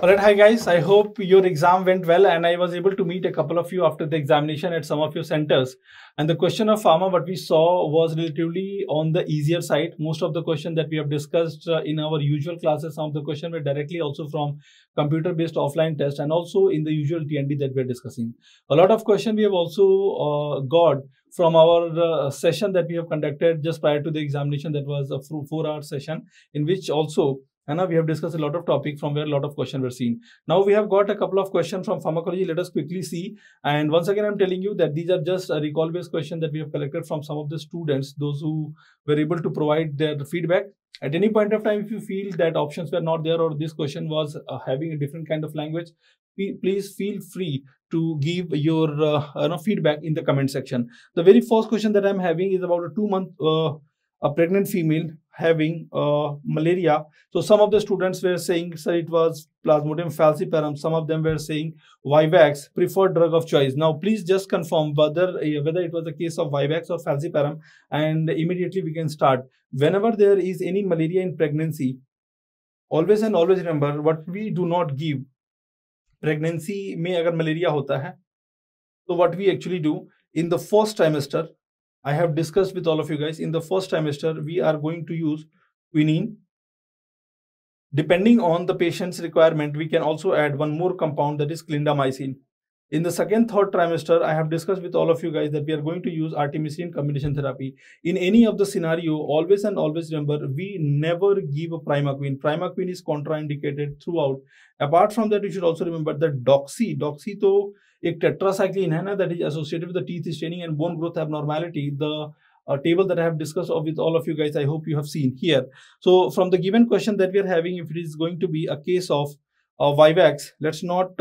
All right, hi guys. I hope your exam went well and I was able to meet a couple of you after the examination at some of your centers. And the question of pharma, what we saw was relatively on the easier side. Most of the question that we have discussed in our usual classes, some of the question were directly also from computer-based offline test and also in the usual TND that we are discussing. A lot of question we have also got from our session that we have conducted just prior to the examination. That was a 4-hour session in which also and now we have discussed a lot of topics from where a lot of questions were seen. Now we have got a couple of questions from pharmacology. Let us quickly see. And once again, I'm telling you that these are just a recall-based questions that we have collected from some of the students, those who were able to provide their feedback. At any point of time, if you feel that options were not there or this question was having a different kind of language, please feel free to give your feedback in the comment section. The very first question that I'm having is about a 2-month a pregnant female having malaria. So some of the students were saying, sir, it was Plasmodium falciparum. Some of them were saying Vivax, preferred drug of choice. Now, please just confirm whether it was a case of Vivax or falciparum, and immediately we can start. Whenever there is any malaria in pregnancy, always and always remember what we do not give. Pregnancy में अगर malaria होता है, so what we actually do in the first trimester, I have discussed with all of you guys, in the first trimester, we are going to use quinine. Depending on the patient's requirement, we can also add one more compound, that is clindamycin. In the second, third trimester, I have discussed with all of you guys that we are going to use artemisinin combination therapy. In any of the scenario, always and always remember, we never give a primaquine. Primaquine is contraindicated throughout. Apart from that, you should also remember that doxy तो एक tetracycline है ना, that is associated with the teeth staining and bone growth abnormality. The table that I have discussed with all of you guys, I hope you have seen here. So from the given question that we are having, if it is going to be a case of Vivax, let's not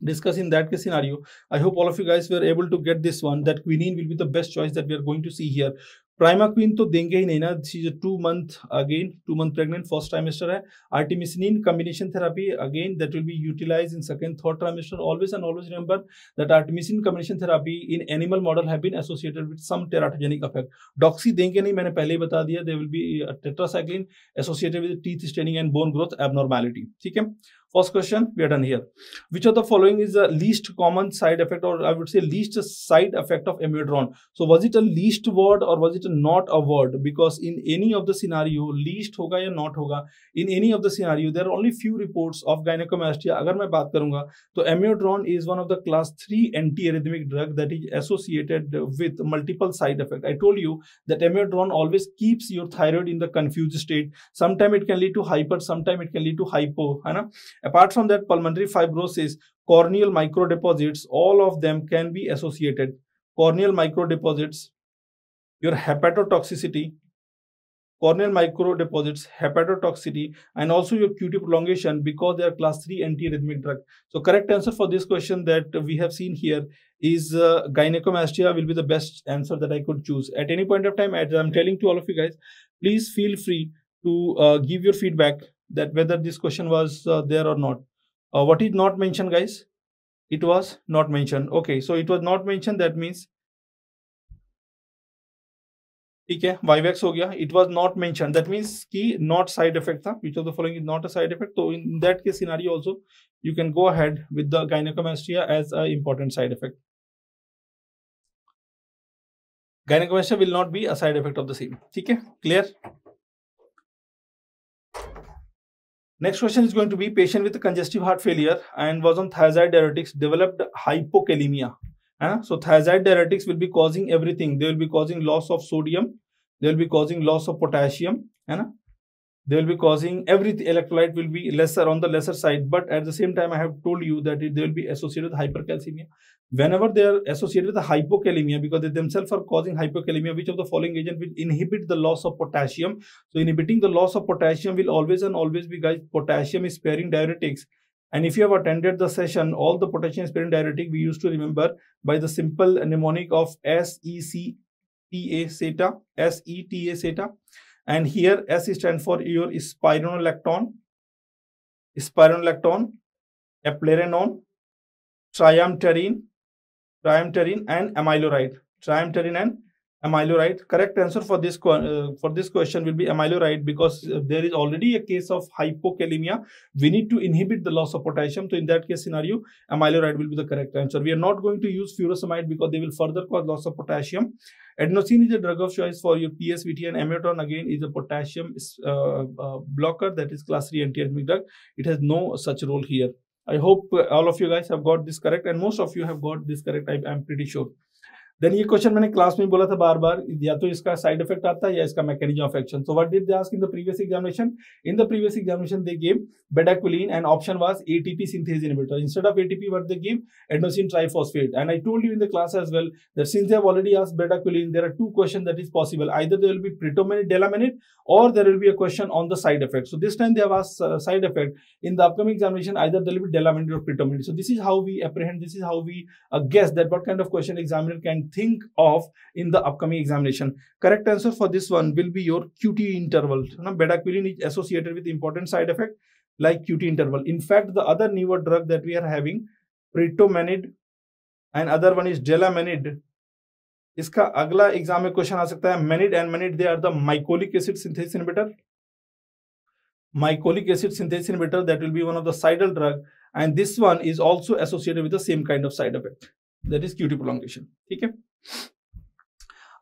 discuss in that case scenario. I hope all of you guys were able to get this one, that quinine will be the best choice that we are going to see here. Primaquine तो देंगे ही नहीं ना. She is a 2-month pregnant, first trimester है. Artemisinin combination therapy again that will be utilized in second, third trimester. Always and always remember that artemisinin combination therapy in animal model have been associated with some teratogenic effect. Doxy देंगे नहीं, मैंने पहले ही बता दिया. There will be a tetracycline associated with teeth staining and bone growth abnormality. ठीक है. First question, we are done here. Which of the following is the least common side effect, or I would say least side effect of amiodarone? So was it a least word or was it not a word? Because in any of the scenario, least होगा या not होगा, in any of the scenario, there are only few reports of gynecomastia. अगर मैं बात करूँगा, तो amiodarone is one of the class 3 antiarrhythmic drug that is associated with multiple side effects. I told you that amiodarone always keeps your thyroid in the confused state. Sometimes it can lead to hyper, sometimes it can lead to hypo, है ना? Apart from that, pulmonary fibrosis, corneal microdeposits, all of them can be associated. Corneal microdeposits, your hepatotoxicity, corneal microdeposits, hepatotoxicity, and also your QT prolongation, because they are class 3 antiarrhythmic drug. So correct answer for this question that we have seen here is gynecomastia will be the best answer that I could choose. At any point of time, as I'm telling to all of you guys, please feel free to give your feedback that whether this question was there or not. What is not mentioned, guys? It was not mentioned. Okay, so it was not mentioned, that means ठीक है, Vivax हो गया. It was not mentioned, that means कि not side effect था. Which of the following is not a side effect? So in that case scenario also, you can go ahead with the gynecomastia as an important side effect. Gynecomastia will not be a side effect of the same. ठीक है, clear? Next question is going to be, patient with congestive heart failure and was on thiazide diuretics developed hypokalemia. So thiazide diuretics will be causing everything. They will be causing loss of sodium. They will be causing loss of potassium. They will be causing everything. Electrolyte will be lesser on the lesser side. But at the same time, I have told you that they will be associated with hypercalcemia. Whenever they are associated with the hypokalemia, because they themselves are causing hypokalemia, which of the following agent will inhibit the loss of potassium? So inhibiting the loss of potassium will always and always be, guys, potassium sparing diuretics. And if you have attended the session, all the potassium sparing diuretic we used to remember by the simple mnemonic of SETA, SETA. And here S stands for your spironolactone, eplerenone, triamterene, and amiloride. Triamterene and Amyloride. Correct answer for this question will be amyloride, because there is already a case of hypokalemia. We need to inhibit the loss of potassium. So in that case scenario, amyloride will be the correct answer. We are not going to use furosemide because they will further cause loss of potassium. Adenosine is a drug of choice for your PSVT, and amiodarone again is a potassium blocker, that is class 3 antiarrhythmic drug. It has no such role here. I hope all of you guys have got this correct, and most of you have got this correct. I'm pretty sure. Then ये question मैंने class में बोला था बार बार, या तो इसका side effect आता है या इसका mechanism of action. So what did they ask in the previous examination? In the previous examination they give bedaquiline and option was ATP synthase inhibitor. Instead of ATP, what they give? Adenosine triphosphate. And I told you in the class as well that since they have already asked bedaquiline, there are two questions that is possible. Either there will be pritomanid, delamanid, or there will be a question on the side effect. So this time they have asked side effect. In the upcoming examination, either there will be delamanid or pritomanid. So this is how we apprehend, this is how we guess that what kind of question examiner can think of in the upcoming examination. Correct answer for this one will be your QT interval. Now, bedaquiline is associated with important side effect like QT interval. In fact, the other newer drug that we are having, pritomanid, and other one is delamanid. इसका अगला exam में question आ सकता है. Manid and manid, they are the mycolic acid synthase inhibitor. Mycolic acid synthase inhibitor, that will be one of the sidal drug, and this one is also associated with the same kind of side effect, that is QT prolongation. ठीक है.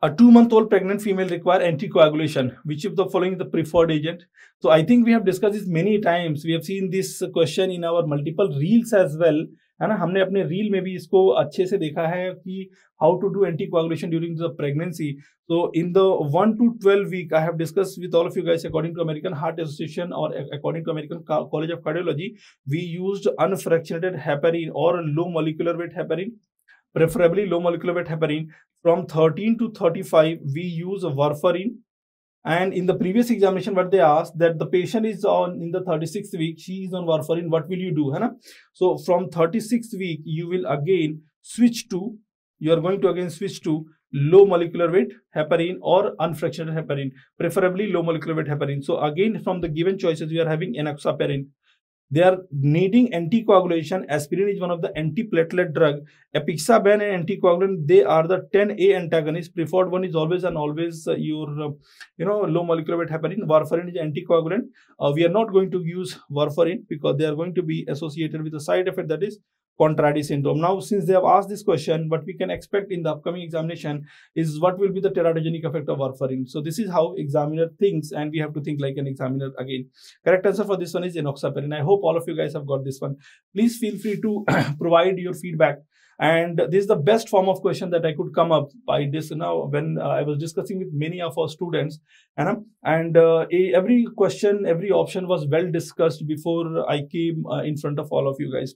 A 2-month-old pregnant female require anticoagulation. Which of the following is the preferred agent? So I think we have discussed this many times. We have seen this question in our multiple reels as well. है ना, हमने अपने reel में भी इसको अच्छे से देखा है कि how to do anticoagulation during the pregnancy. So in the 1 to 12 week, I have discussed with all of you guys, according to American Heart Association or according to American College of Cardiology, we used unfractionated heparin or low molecular weight heparin, preferably low molecular weight heparin. From 13 to 35, we use warfarin. And in the previous examination, what they asked, that the patient is on in the 36th week, she is on warfarin, what will you do? Hai na? So from 36th week, you will again switch to, you are going to again switch to low molecular weight heparin or unfractionated heparin, preferably low molecular weight heparin. So again, from the given choices, we are having enoxaparin. They are needing anticoagulation. Aspirin is one of the antiplatelet drug. Apixaban and anticoagulant, they are the 10A antagonists. Preferred one is always and always your low molecular weight heparin. Warfarin is anticoagulant. We are not going to use warfarin because they are going to be associated with a side effect, that is Contradi syndrome. Now, since they have asked this question, what we can expect in the upcoming examination is what will be the teratogenic effect of warfarin. So this is how examiner thinks, and we have to think like an examiner again. Correct answer for this one is enoxaparin. I hope all of you guys have got this one. Please feel free to provide your feedback. And this is the best form of question that I could come up by this now when I was discussing with many of our students. And every question, every option was well discussed before I came in front of all of you guys.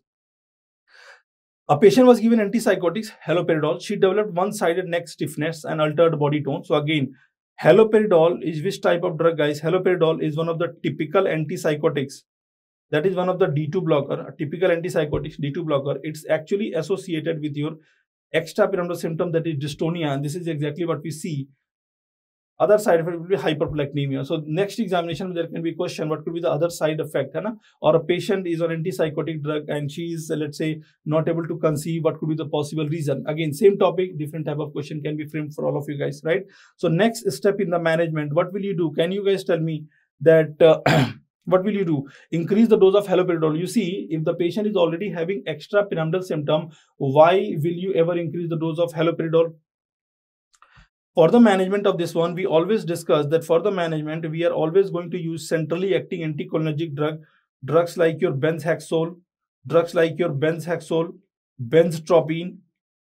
A patient was given antipsychotics, haloperidol. She developed one-sided neck stiffness and altered body tone. So again, haloperidol is which type of drug, guys? Haloperidol is one of the typical antipsychotics. That is one of the D2 blocker, a typical antipsychotics, D2 blocker. It's actually associated with your extrapyramidal symptom, that is dystonia. And this is exactly what we see. Other side effect will be hyperprolactinemia. So next examination, there can be a question, what could be the other side effect? Or a patient is on antipsychotic drug and she is, let's say, not able to conceive. What could be the possible reason? Again, same topic, different type of question can be framed for all of you guys, right? So next step in the management, what will you do? Can you guys tell me that what will you do? Increase the dose of haloperidol. You see, if the patient is already having extrapyramidal symptom, why will you ever increase the dose of haloperidol? For the management of this one, we always discuss that for the management, we are always going to use centrally acting anticholinergic drugs like your benzhexol, benztropine,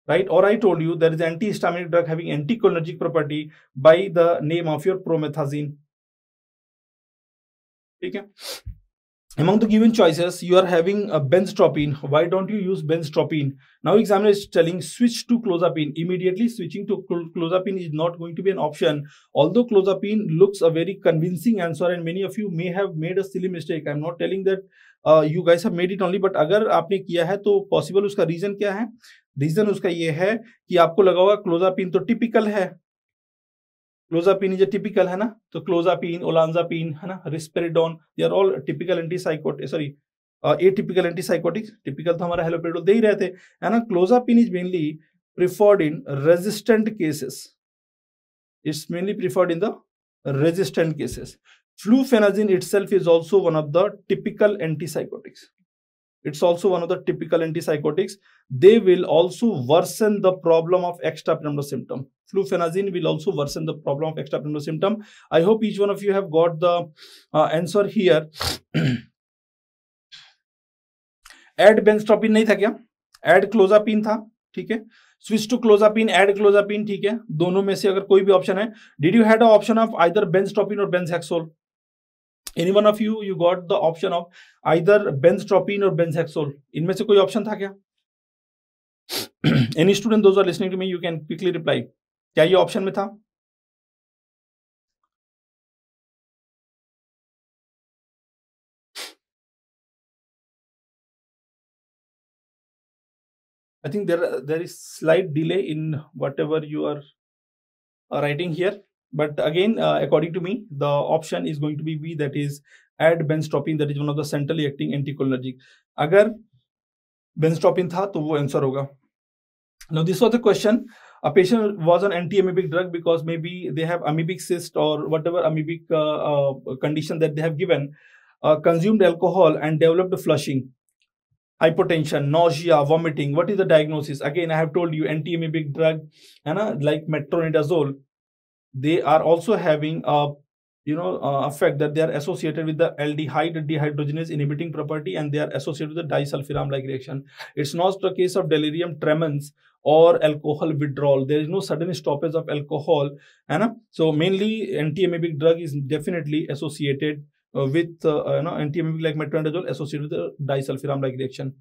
right? Or I told you there is antihistaminic drug having anticholinergic property by the name of your promethazine. Okay. Among the given choices, you are having a benztropine. Why don't you use benztropine? Now examiner is telling switch to clozapine. Immediately switching to clozapine is not going to be an option. Although clozapine looks a very convincing answer and many of you may have made a silly mistake. I'm not telling that you guys have made it only, but अगर आपने किया है तो possible उसका reason क्या है? Reason उसका ये है कि आपको लगा होगा clozapine तो typical है. Clozapine is a typical, है ना? तो clozapine, olanzapine, है ना? Risperidone, they are all typical antipsychotics. Sorry, atypical antipsychotics. Typical तो हमारा haloperidol दे ही रहे थे, है ना? Clozapine is mainly preferred in resistant cases. It's mainly preferred in the resistant cases. Flufenazine itself is also one of the typical antipsychotics. It's also one of the typical antipsychotics. They will also worsen the problem of extrapyramidal symptom. Flufenazine will also worsen the problem of extrapyramidal symptom. I hope each one of you have got the answer here. Add benztropine नहीं था क्या? Add clozapine था, ठीक है. Switch to clozapine, add clozapine, ठीक है. दोनों में से अगर कोई भी ऑप्शन है. Did you had a option of either benztropine or benzhexol? Any one of you got the option of either benztropine or benzhexol? इनमें से कोई ऑप्शन था क्या? Any student those are listening to me, you can quickly reply. क्या ये option में था? I think there is slight delay in whatever you are writing here, but again, according to me, the option is going to be B, that is add benztropine, that is one of the centrally acting anticholinergic. अगर benztropine था तो वो answer होगा. Now this was the question. A patient was on anti-amoebic drug because maybe they have amoebic cyst or whatever amoebic condition that they have given, consumed alcohol and developed flushing, hypotension, nausea, vomiting. What is the diagnosis? Again, I have told you anti-amoebic drug, like metronidazole, they are also having a effect that they are associated with the aldehyde dehydrogenase inhibiting property, and they are associated with the disulfiram like reaction. It's not the case of delirium tremens or alcohol withdrawal. There is no sudden stoppage of alcohol, so mainly anti-amoebic drug is definitely associated with anti-amoebic like metronidazole associated with the disulfiram like reaction.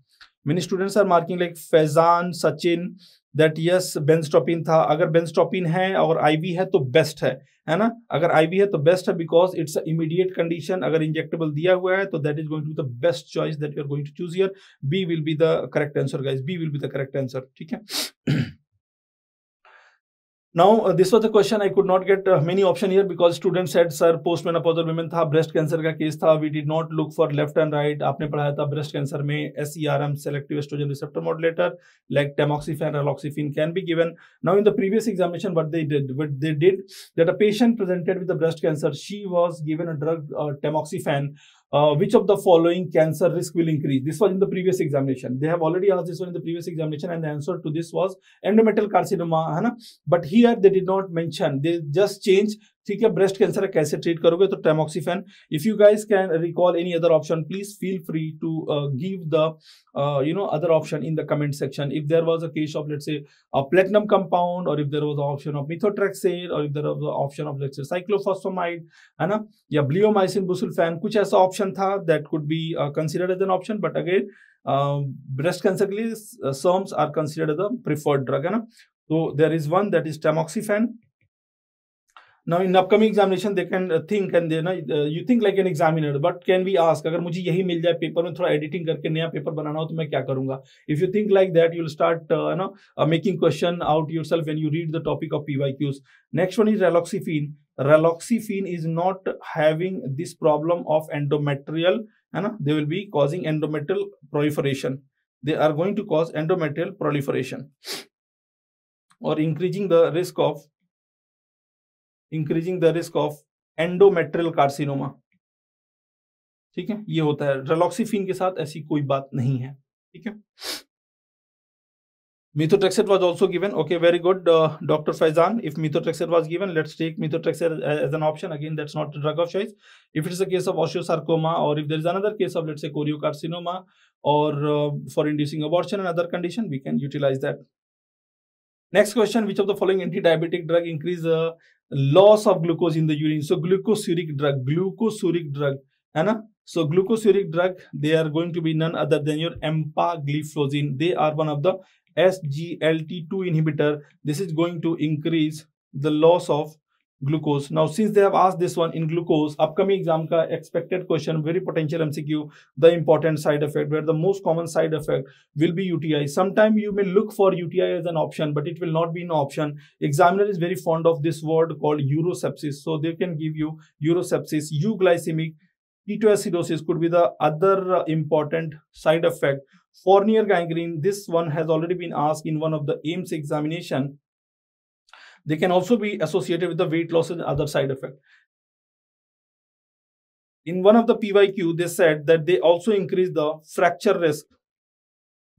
Many students are marking like Faizan, Sachin, that yes benztropine था. अगर benztropine है और IV है तो best है ना. अगर IV है तो बेस्ट है because it's an immediate condition. अगर injectable दिया हुआ है तो that is going to be the best choice that you are going to choose here. B will be the correct answer, guys. B will be the correct answer. ठीक है. Now this was the question. I could not get many option here because students said sir postmenopausal women था, breast cancer का case था. We did not look for left and right. आपने पढ़ाया था breast cancer में SERM, selective estrogen receptor modulator, like tamoxifen, raloxifene can be given. Now in the previous examination, what they did that a patient presented with the breast cancer, she was given a drug tamoxifen. Which of the following cancer risk will increase? This was in the previous examination. They have already asked this one in the previous examination, and the answer to this was endometrial carcinoma, है ना. But here they did not mention. They just changed. ठीक है, breast cancer कैसे treat करोगे तो tamoxifen. If you guys can recall any other option, please feel free to give the other option in the comment section. If there was a case of, let's say, a platinum compound, or if there was an option of methotrexate, or if there was an option of, let's say, cyclophosphamide, है ना, या bleomycin busulfan, कुछ ऐसा option था that could be considered as an option. But again, breast cancer के लिए SERMs are considered as a preferred drug, है ना. So there is one that is tamoxifen. Now in upcoming examination they can think, and you think like an examiner, what can we ask? अगर मुझे यही मिल जाए paper में, थोड़ा editing करके नया पेपर बनाना हो तो मैं क्या करूंगा? If you think like that, you'll start making question out yourself when you read the topic of PYQs. Next one is raloxifene. Raloxifene is not having this problem of endometrial, they will be causing endometrial proliferation. They are going to cause endometrial proliferation or increasing the risk of endometrial carcinoma. ठीक है, ये होता है. Raloxifene के साथ ऐसी कोई बात नहीं है. ठीक है. Methotrexate was also given. Okay, very good, Dr. Faizan. If methotrexate was given, let's take methotrexate as an option. Again, that's not a drug of choice. If it is a case of osteosarcoma, or if there is another case of, let's say, choriocarcinoma, or for inducing abortion and other condition, we can utilize that. Next question, which of the following anti-diabetic drug increase the loss of glucose in the urine? So glucosuric drug, है ना. So glucosuric drug, they are going to be none other than your empagliflozin. They are one of the SGLT2 inhibitor. This is going to increase the loss of glucose. Now since they have asked this one in glucose, upcoming exam ka expected question, very potential MCQ, the important side effect, where the most common side effect will be UTI. Sometime you may look for UTI as an option, but it will not be an option. Examiner is very fond of this word called urosepsis, so they can give you urosepsis. Euglycemic ketoacidosis could be the other important side effect. Fournier gangrene, this one has already been asked in one of the AIIMS examination. They can also be associated with the weight loss and other side effect. In one of the PYQ, they said that they also increase the fracture risk.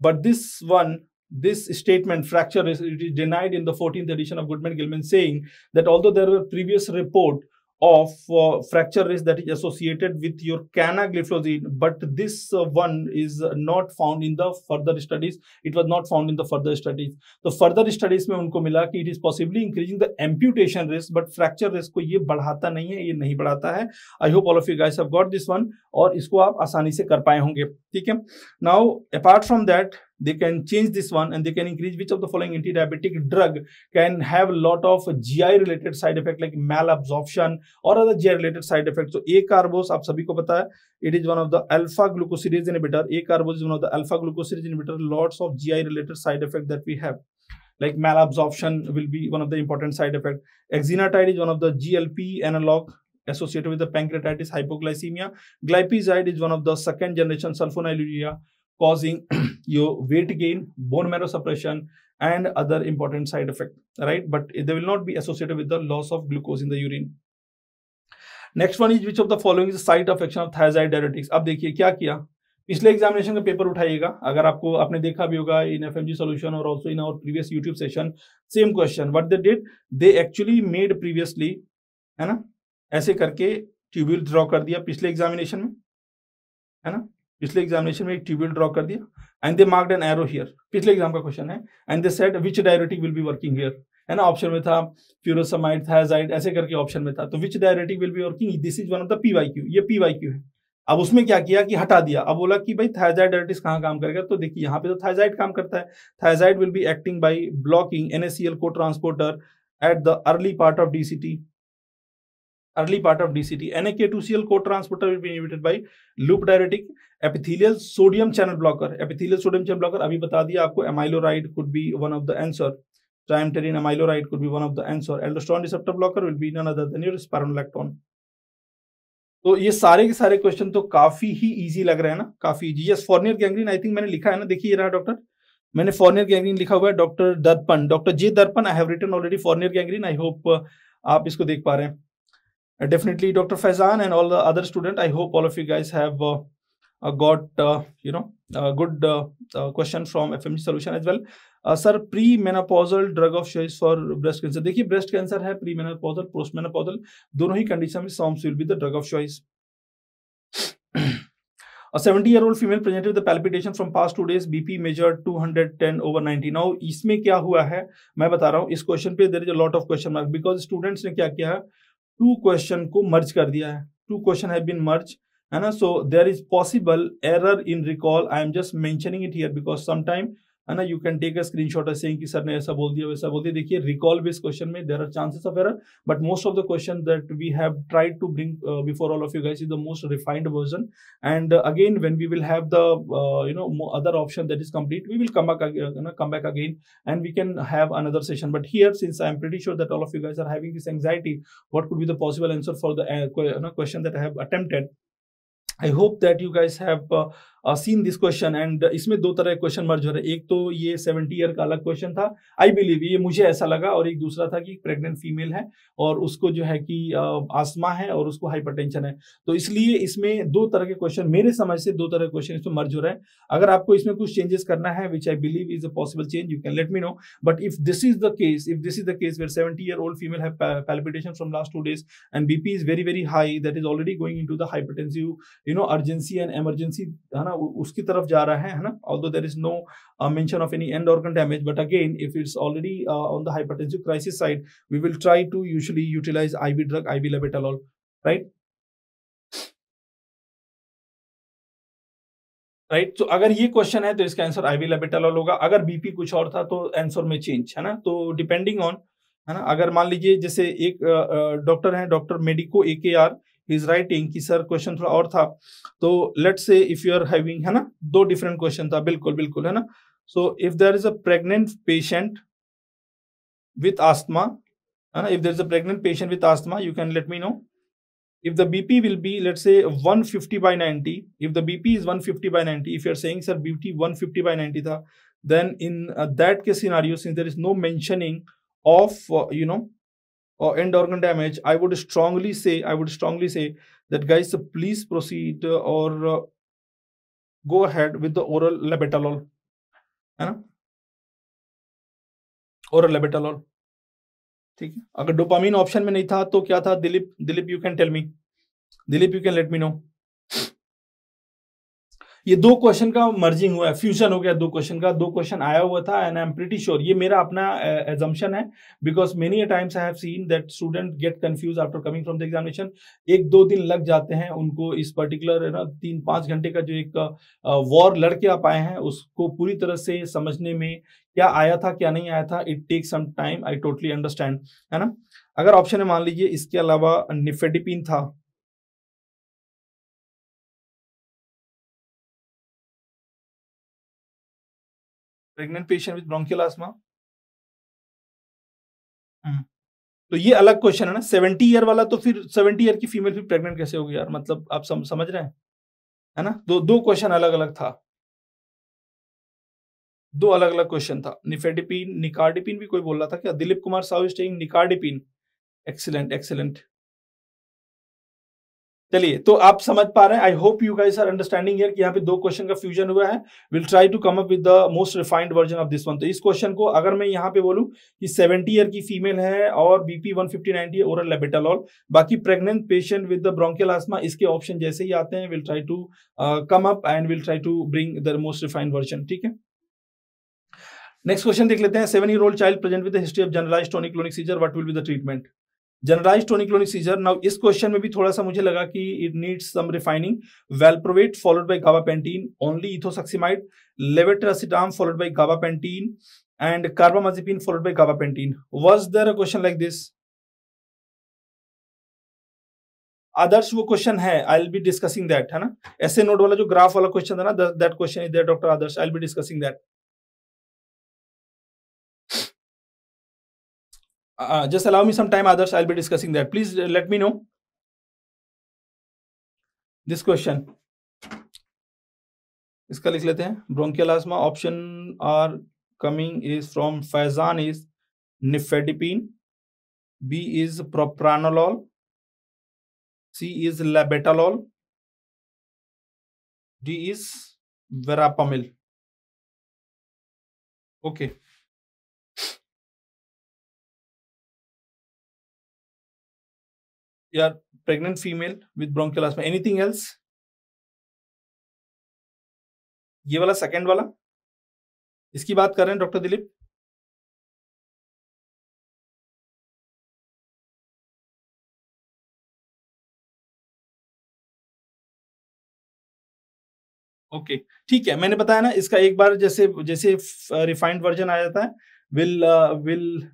But this statement, fracture risk, it is denied in the 14th edition of Goodman-Gilman, saying that although there were previous report of fracture risk that is associated with your canagliflozin, but this one is not found in the further studies. It was not found in the further studies. तो further studies में उनको मिला कि it is possibly increasing the amputation risk, but fracture risk को ये बढ़ाता नहीं है, ये नहीं बढ़ाता है. I hope all of you guys have got this one, और इसको आप आसानी से कर पाए होंगे. ठीक है. Now apart from that, they can change this one and they can increase which of the following anti-diabetic drug can have a lot of GI related side effect like malabsorption or other GI related side effects. So acarbose आप सभी को पता है, it is one of the alpha glucosidase inhibitor. Acarbose is one of the alpha glucosidase inhibitor. Lots of GI related side effect that we have, like malabsorption will be one of the important side effect. Exenatide is one of the GLP analog associated with the pancreatitis, hypoglycemia. Glipizide is one of the second generation sulfonylurea, causing your weight gain, bone marrow suppression, and other important side effect, right? But they will not be associated with the loss of glucose in the urine. Next one is which of the following is the site of action of thiazide diuretics. अब देखिए क्या किया, पिछले examination का paper उठाइएगा, अगर आपको आपने देखा भी होगा इन FMG solution और also in our previous YouTube session, same question. What they did, they actually made previously, है ना, ऐसे करके ट्यूब्यूल ड्रॉ कर दिया पिछले एग्जामिनेशन में, है ना, पिछले एग्जामिनेशन में एक ट्यूब्यूल ड्रॉ कर दिया and they marked an arrow here. पिछले एग्जाम का क्वेश्चन है and they said which diuretic will be working here, है ना. ऑप्शन में था फ्यूरोसमाइड, थायाजाइड, ऐसे करके ऑप्शन में था. तो which diuretic will be working, this is one of the PYQ. ये PYQ है. अब उसमें क्या किया कि हटा दिया. अब बोला कि भाई थायाजाइड डायरेटिक्स कहाँ काम करेगा, तो देखिए यहाँ पे तो थायाजाइड काम करता है. Thiazide will be acting by blocking NaCl को transporter at the early part of DCT. NaK2Cl co-transporter will be inhibited by loop diuretic. Epithelial sodium channel blocker. अभी बता दिया आपको. Amiloride could be one of the answer. Triamterene amiloride could be one of the answer. Aldosterone receptor blocker will be none other than your spironolactone. तो ये सारे के सारे question तो काफी ही इजी लग रहे हैं ना, काफी easy. Yes, Fournier gangrene I think मैंने लिखा है ना, देखिए रहा डॉक्टर, मैंने फोर्नियर गैंग्रीन लिखा हुआ है. डॉक्टर दर्पण, doctor J Darpan, I have written already Fournier gangrene. I hope आप इसको देख पा रहे हैं. Definitely Dr. Faizan and all the other students, I hope all of you guys have got a good question from FMG solution as well. Sir, pre-menopausal drug of choice for breast cancer. देखिए breast cancer है pre-menopausal, post-menopausal, दोनों ही condition में SOMS will be the drug of choice. A 70-year-old female presented with the palpitation from past 2 days. BP measured 210/90. Now इसमें क्या हुआ है मैं बता रहा हूँ. इस क्वेश्चन पे there is a lot of question mark because students ने क्या किया है, 2 क्वेश्चन को मर्ज कर दिया है. 2 क्वेश्चन हैव बीन मर्ज, है ना. So there is possible error in recall. I am just mentioning it here because sometime, है ना, you can take a screenshot saying कि सर ने ऐसा बोल दिया वैसा बोल दिया. देखिए रिकॉल बेस्ड क्वेश्चन में there are chances of error, but most of the question that we have tried to bring before all of you guys is the most refined version. And again when we will have the other option that is complete, we will come back again and we can have another session. But here, since I am pretty sure that all of you guys are having this anxiety, what could be the possible answer for the question that I have attempted, I hope that you guys have seen this question. and इसमें 2 तरह के question मर्ज हो रहे हैं. एक तो ये 70 year का अलग क्वेश्चन था, आई बिलीव, ये मुझे ऐसा लगा, और एक दूसरा था कि प्रेग्नेंट फीमेल है और उसको जो है कि आस्मा है और उसको हाइपरटेंशन है. तो इसलिए इसमें 2 तरह के क्वेश्चन, मेरे समझ से 2 तरह के क्वेश्चन इसमें मर्ज हो रहे हैं. अगर आपको इसमें कुछ चेंजेस करना है, which I believe is a possible change, you can let me know. But if this is the case where 70-year-old female have palpitation from last 2 days and BP is very very high, that is already going into the hypertensive urgency and emergency, है ना, उसकी तरफ जा रहा है ना. although there is no mention of any end organ damage, but again if it's already on the hypertensive crisis side, we will try to usually utilize IV drug, IV labetalol, right. तो अगर ये question है तो इसका answer IV labetalol होगा. अगर BP कुछ और था तो आंसर में चेंज, है ना. तो डिपेंडिंग ऑन, है ना, अगर मान लीजिए जैसे एक डॉक्टर है, doctor medico AKR, is writing कि सर क्वेश्चन थोड़ा और था, तो let's say if you are having, है ना, 2 डिफरेंट क्वेश्चन था, बिल्कुल, है ना. So if there is a pregnant patient with asthma, है ना, if there is a pregnant patient with asthma, you can let me know. If the BP will be, let's say 150/90, if the BP is 150/90, if you are saying sir BP 150/90 tha, then in that case scenario, since there is no mentioning of end organ damage, I would strongly say that guys, please proceed or go ahead with the oral labetalol, है ना, oral labetalol. ठीक है, अगर dopamine option में नहीं था तो क्या था? Dilip you can tell me, Dilip you can let me know. ये दो क्वेश्चन का मर्जिंग हुआ है, फ्यूजन हो गया दो क्वेश्चन का, दो क्वेश्चन आया हुआ था and I am pretty sure, ये मेरा अपना एजम्पशन है, because many times I have seen that student get confuse after coming from the examination. 1-2 दिन लग जाते हैं उनको इस पर्टिकुलर 3-5 घंटे का जो एक वॉर लड़के आप आए हैं उसको पूरी तरह से समझने में, क्या आया था क्या नहीं आया था, it take some time, I totally understand, है ना. अगर ऑप्शन है मान लीजिए इसके अलावा निफेडिपिन था, प्रेग्नेंट पेशेंट विद ब्रोंकियल आस्मा, तो ये अलग क्वेश्चन है ना. 70 ईयर वाला तो फिर 70 ईयर की फीमेल फिर प्रेग्नेंट कैसे होगी यार, मतलब आप समझ रहे हैं, है ना. दो क्वेश्चन अलग अलग था, दो अलग अलग क्वेश्चन था. निफेडिपिन, निकार्डिपिन भी कोई बोल रहा था क्या? Dilip Kumar Sahu is taking nicardipine. Excellent excellent. चलिए, तो आप समझ पा रहे हैं, I hope you guys are understanding here कि यहाँ पे दो क्वेश्चन का फ्यूजन हुआ है. Will try to come up with the most refined version of this one. तो इस क्वेश्चन को अगर मैं यहाँ पे बोलूं कि 70 ईयर की फीमेल है और बीपी 150/90 ओरल लेबेटालॉल, बाकी pregnant patient with the bronchial asthma, इसके ऑप्शन जैसे ही आते हैं will try to come up and will try to bring the most refined version. ठीक है, नेक्स्ट क्वेश्चन देख लेते हैं. 7-year-old child present with history of generalised tonic clonic seizure, what will be the treatment? Generalised tonic clonic seizure. Now इस question में भी थोड़ा सा मुझे लगा कि it needs some refining. Valproate followed by gabapentin, only ethosuximide, levetiracetam followed by gabapentin and carbamazepine followed by gabapentin. Was there a question like this? Adarsh वो question है, I will be discussing that, है ना. ऐसे note वाला जो graph वाला question था ना, that question is there doctor Adarsh, I will be discussing that. Just allow me some time, Adarsh. I'll be discussing that. Please let me know this question. इसका लिख लेते हैं. Bronchial asthma, option are coming is from Faizan is nifedipine, B is propranolol, C is labetalol, D is verapamil. Okay, यार pregnant female with bronchial asthma, anything else? ये वाला second वाला, इसकी बात कर रहे हैं डॉक्टर दिलीप? ओके, ठीक है, मैंने बताया ना, इसका एक बार जैसे जैसे रिफाइंड वर्जन आ जाता है, विल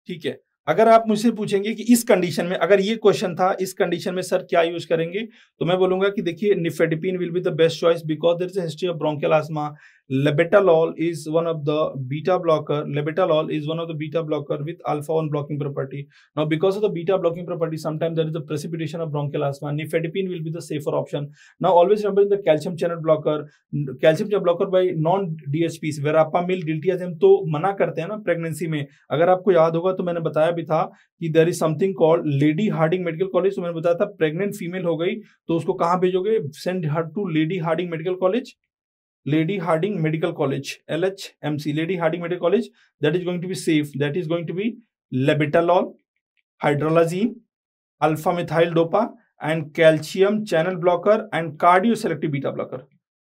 ठीक है. अगर आप मुझसे पूछेंगे कि इस कंडीशन में, अगर ये क्वेश्चन था, इस कंडीशन में सर क्या यूज करेंगे, तो मैं बोलूंगा कि देखिए nifedipine will be the best choice because there is a history of bronchial asthma. Labetalol is one of the beta blocker. Labetalol is one of the beta blocker with alpha-1 blocking property. Now because of the beta blocking property, sometimes there is a precipitation of bronchial asthma. Nifedipine will be the safer option. Now always remember in the calcium channel blocker, calcium channel blocker by non DHPs, verapamil, diltiazem तो मना करते हैं ना pregnancy में. अगर आपको याद होगा तो मैंने बताया भी था कि there is something called Lady Hardinge Medical College. तो मैंने बताया था प्रेग्नेंट फीमेल हो गई तो उसको कहाँ भेजोगे? Send her to Lady Hardinge Medical College, Lady Harding Medical College, LHMC, Lady Harding Medical College. That is going to be safe. That is going to be labetalol, hydralazine, alpha methyl dopa, and calcium channel blocker and cardio selective beta blocker.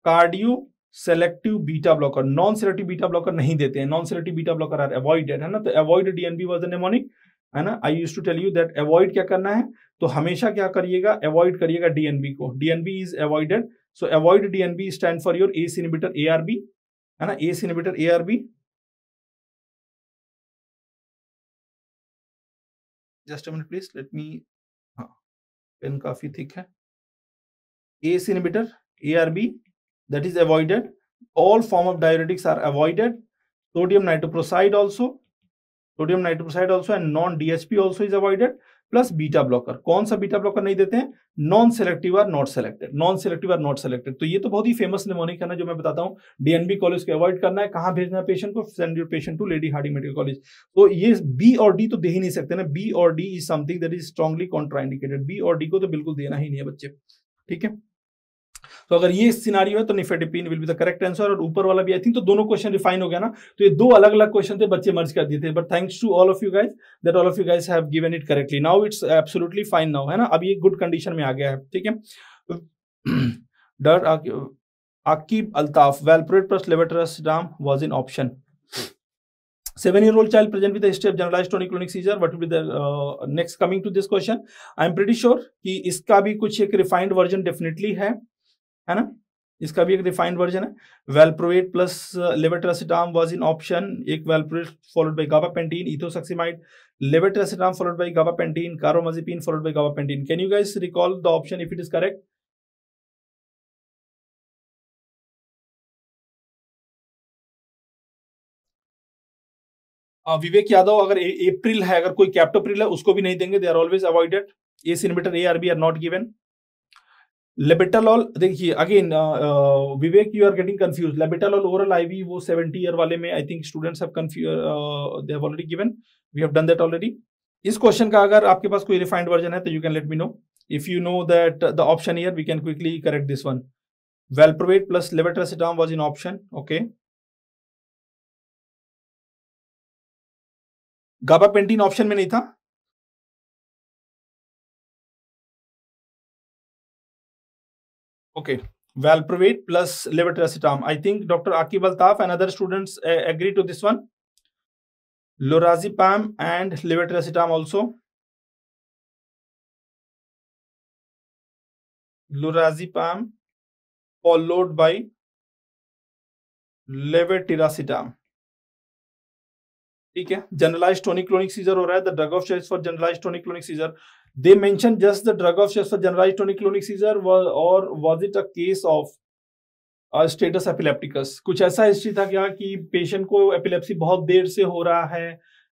Cardio selective beta blocker, non selective beta blocker नहीं देते हैं. Non selective beta blocker are avoided, है ना. तो avoid DNB was the mnemonic, है ना. I used to tell you that avoid क्या करना है, तो हमेशा क्या करिएगा? avoid करिएगा DNB को. DNB is avoided. So avoid DNB stand for your ACE inhibitor ARB, है ना. ACE inhibitor ARB. Just a minute please, let me, हाँ पेन काफी थिक है. ACE inhibitor ARB, that is avoided. All form of diuretics are avoided. Sodium nitroprusside also, and non DHP also is avoided. Plus beta blocker. कौन सा beta blocker नहीं देते हैं? Non selective or not selected, non selective or not selected. तो ये तो बहुत ही famous mnemonic है ना, जो मैं बताता हूँ। डीएनबी कॉलेज को अवॉइड करना है, कहाँ भेजना है पेशेंट को? Send your patient to Lady Hardinge Medical College. तो ये बी और डी तो दे ही नहीं सकते ना, बी और D is something that is strongly contraindicated. B और डी को तो बिल्कुल देना ही नहीं है बच्चे, ठीक है। तो अगर ये सिनारियो है तो nifedipine will be the correct answer. और ऊपर वाला भी आई थिंक तो दोनों क्वेश्चन रिफाइन हो गया ना। तो ये दो अलग अलग क्वेश्चन थे, बच्चे मर्ज कर दिए थे, but thanks to all of you guys that all of you guys have given it correctly. Now it's absolutely fine now, है ना। अब ये गुड कंडीशन में आ गया है, ठीक है। डर Aqib Altaf, valproate plus levetiracetam was in option. 7-year-old child present with a history of generalized tonic-clonic seizure. What will be the next coming to this question? I am pretty sure कि इसका भी कुछ एक refined version definitely है ना। इसका भी एक रिफाइंड वर्जन है। Valproate plus levetiracetam was in option. एक valproate followed by gabapentin, ethosuximide, levetiracetam followed by gabapentin, carbamazepine followed by gabapentin. Can you guys recall the option if it is correct? Vivek Yadav, अगर अप्रैल है, अगर कोई captopril है उसको भी नहीं देंगे, they are always avoided. ACE inhibitor ARB are not given. Labetalol, देखिए again Vivek you are getting confuse. Labetalol oral IV वो 70 ईयर वाले में I think students have confuse, they have already given, we have done that already. इस question का अगर आपके पास कोई रिफाइंड वर्जन है तो you can let me know. If you know that the option here we can quickly correct this one. Valproate plus levetiracetam was in option, okay. Gabapentin option में नहीं था। Okay, valproate plus levetiracetam. I think Dr. Akib Altaf and other students agree to this one. Lorazepam and levetiracetam also. Lorazepam followed by levetiracetam. ठीक है। Generalised tonic clonic scissor हो रहा है, the drug of choice for generalized tonic clonic seizure. They mentioned just the drug of choice for generalized tonic-clonic seizure, or was it a case of status epilepticus? कुछ ऐसा history था क्या कि patient को epilepsy बहुत देर से हो रहा है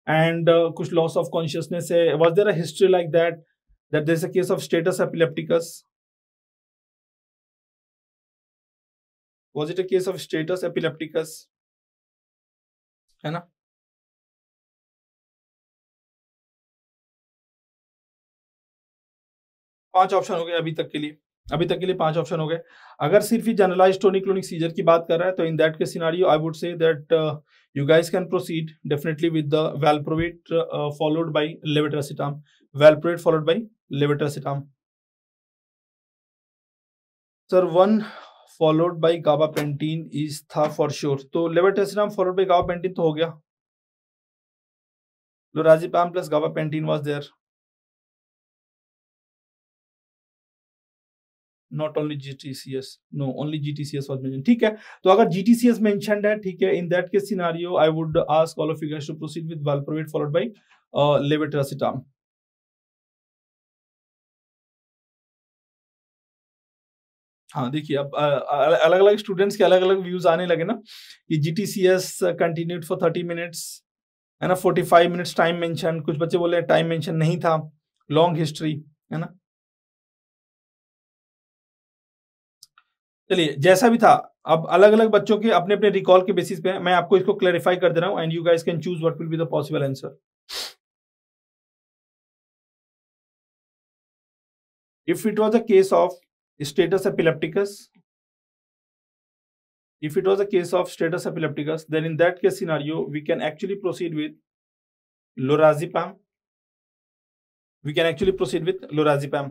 एंड कुछ लॉस ऑफ कॉन्शियसनेस है? Was there a history like that there is a case of status epilepticus? Was it a case of status epilepticus? है ना। 5 ऑप्शन हो गए अभी तक के लिए, 5 ऑप्शन हो गए। अगर सिर्फ ही जनरलाइज्ड टोनिक क्लोनिक सीजर की बात कर रहा है तो इन दैट के scenario I would say that you guys can proceed definitely with the valproate followed by levetiracetam. Valproate followed by levetiracetam. Sir 1 followed by gabapentin is था for sure, तो levetiracetam followed by gabapentin तो हो गया। Lorazepam plus gabapentin was there, not only GTCS, no, only GTCS was mentioned। ठीक है, तो अगर GTCS mentioned है, ठीक है, in that case scenario I would ask all of you guys to proceed with valproate followed by levetiracetam। हाँ देखिए, अब अलग अलग स्टूडेंट्स के अलग अलग व्यूज आने लगे ना कि GTCS कंटिन्यूड फॉर 30 मिनट्स, है ना, 45 मिनट्स टाइम मेंशन, कुछ बच्चे बोले टाइम मेंशन नहीं था, लॉन्ग हिस्ट्री, है ना। चलिए जैसा भी था, अब अलग अलग बच्चों के अपने अपने रिकॉल के बेसिस पे मैं आपको इसको क्लैरिफाई कर दे रहा हूं and you guys can choose what will be the possible answer. If it was a case of status epilepticus, if it was a case of status epilepticus, then in that case scenario we can actually proceed with lorazepam। we can actually proceed with lorazepam।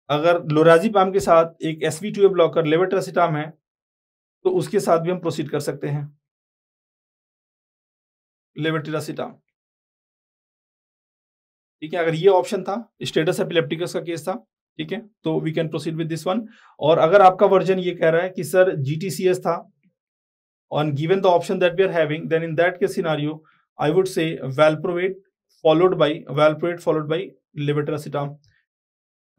अगर लोराज़ेपाम के साथ एक SV2A blocker लेवेट्रासिटाम है तो उसके साथ भी हम प्रोसीड कर सकते हैं, लेवेट्रासिटाम। ठीक है, अगर ये ऑप्शन था, स्टेटस एपिलेप्टिकस का केस था, ठीक है, तो we can proceed with this one. और अगर आपका वर्जन ये कह रहा है कि सर GTCS था on given the option that we are having, then in that case scenario I would say valproate followed by levetiracetam।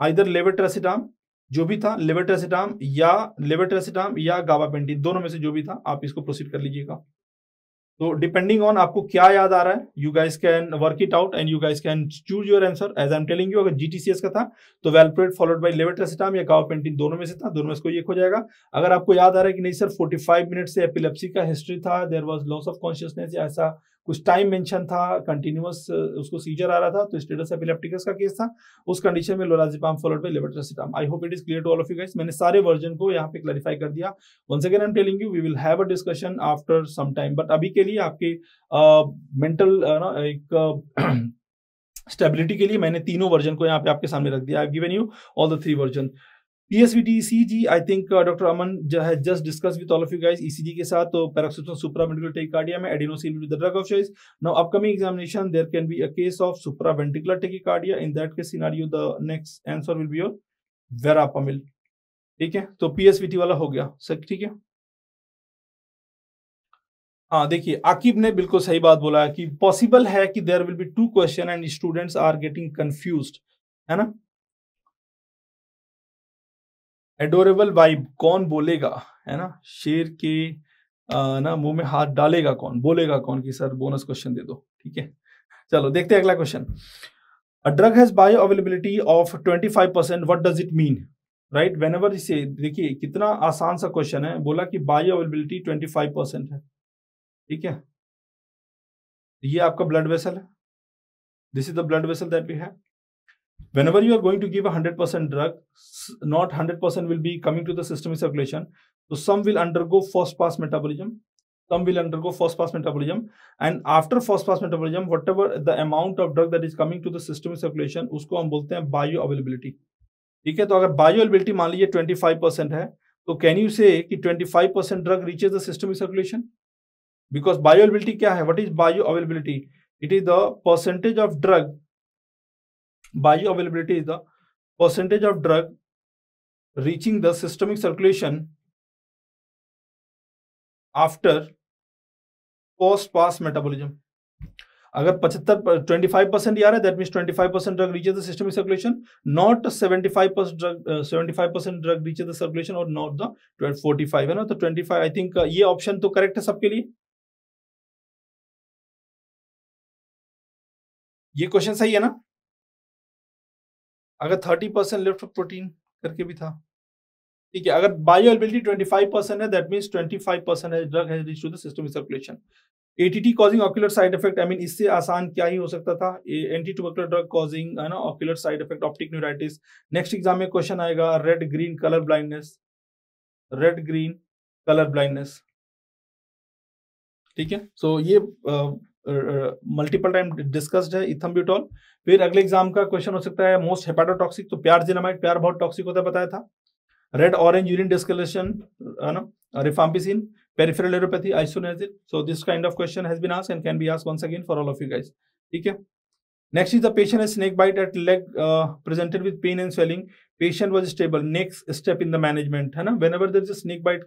either levetiracetam जो भी था, लेवेट्रासिटाम या गाबापेंटीन, दोनों में से जो भी था आप इसको प्रोसीड कर लीजिएगा। तो डिपेंडिंग ऑन आपको क्या याद आ रहा है, you guys can work it out and you guys can choose your answer. As I am telling you, अगर जीटीसीएस का था तो वैल्प्रोएट फॉलोड बाय लेवेट्रासिटाम या गाबापेंटिन, दोनों में से था, दोनों में से कोई एक हो जाएगा। अगर आपको याद आ रहा है कि नहीं सर 45 मिनट से एपिलेप्सी का हिस्ट्री था, there was loss of consciousness या ऐसा कुछ टाइम मेंशन था, कंटिन्यूअस उसको सीजर आ रहा था, तो स्टेटस एपिलेप्टिकस का केस था, उस कंडीशन में lorazepam followed by levetiracetam. I hope it is clear to all of you guys. मैंने सारे वर्जन को यहाँ पे क्लैरिफाई कर दिया। Once again I am telling you, we will have a discussion after some time, but अभी के लिए आपके मेंटल एक स्टेबिलिटी के लिए मैंने तीनों वर्जन को यहाँ पे आपके सामने रख दिया। I have given you all the 3 version. PSVT ECG, I think Dr. Aman has just discussed with all of you guys ECG के साथ, तो paroxysmal supraventricular tachycardia में adenosine will be the drug of choice. Now upcoming examination there can be a case of supraventricular tachycardia. In that case scenario the next answer will be your verapamil. ठीक है, तो PSVT वाला हो गया sir, ठीक है। हाँ देखिए, आकिब ने बिल्कुल सही बात बोला कि पॉसिबल है कि there will be 2 question and students are getting confused, है ना। एडोरेबल वाइब कौन बोलेगा, है ना, शेर के ना मुंह में हाथ डालेगा कौन, बोलेगा कौन कि सर बोनस क्वेश्चन दे दो, ठीक है। चलो देखते हैं अगला question. A drug has bio availability of 25%, what does it mean, right. Whenever इसे देखिए कितना आसान सा क्वेश्चन है, बोला कि बायो अवेलेबिलिटी 25% है, ठीक है। ये आपका ब्लड वेसल है, this is the blood vessel that we have. Whenever you are going to give a 100% drug, not 100% will be coming to the systemic circulation. So some will undergo first pass metabolism, some will undergo first pass metabolism, and after first pass metabolism, whatever the amount of drug that is coming to the systemic circulation, उसको हम बोलते हैं bio availability, ठीक है। तो अगर bio availability मान लीजिए 25% है, तो कैन यू से कि 25% drug reaches the systemic circulation, because bio availability क्या है, what is bio availability, it is the percentage of drug, bioavailability is the percentage of drug reaching the systemic circulation after post pass metabolism. अगर 25% ही आ रहा है, that means 25% drug reaches the systemic circulation, not 75% drug 75% drug reaches the circulation or not the 45, है ना। तो 25 I think ये option तो correct है सबके लिए, ये क्वेश्चन सही है ना। अगर 30% लिफ्ट प्रोटीन करके भी था, ठीक है। अगर बायो अवेलेबिलिटी 25% है, दैट मींस 25% है drug has reached the systemic circulation. ATT causing ocular side effect, I mean इससे आसान क्या ही हो सकता था, एंटी ट्यूबरकुलर ड्रग कॉजिंग, है ना, ocular side effect optic neuritis. Next exam में क्वेश्चन आएगा red green colour blindness, red green colour blindness, ठीक है। सो ये मल्टीपल टाइम डिस्कस्ड है इथम्ब्यूटॉल। फिर अगले एग्जाम का क्वेश्चन हो सकता है मोस्ट हेपाटोटॉक्सिक, तो प्यारजिनामाइड, प्यार बहुत टॉक्सिक होता है बताया था। रेड ऑरेंज यूरिन डिस्कलेशन, है ना, rifampicin, peripheral neuropathy, isoniazid. So this kind of question has been asked and can be asked once again for all of you guys, ठीक है। Next is the patient has snake bite at leg, presented with pain and swelling. Patient was stable. Next step in the management, है ना, whenever there is a snake bite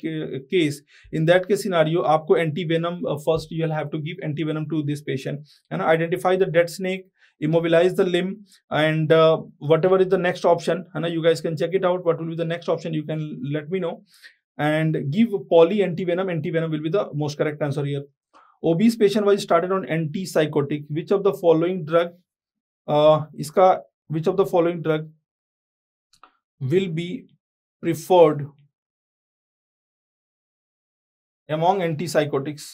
case, in that case scenario, आपको anti venom first you will have to give anti venom to this patient, है ना। Identify the dead snake, immobilize the limb, and whatever is the next option, है ना, you guys can check it out. What will be the next option? You can let me know, and give poly anti venom. Anti venom will be the most correct answer here. Obese patient was started on antipsychotic. Which of the following drug इसका which of the following drug will be preferred among antipsychotics,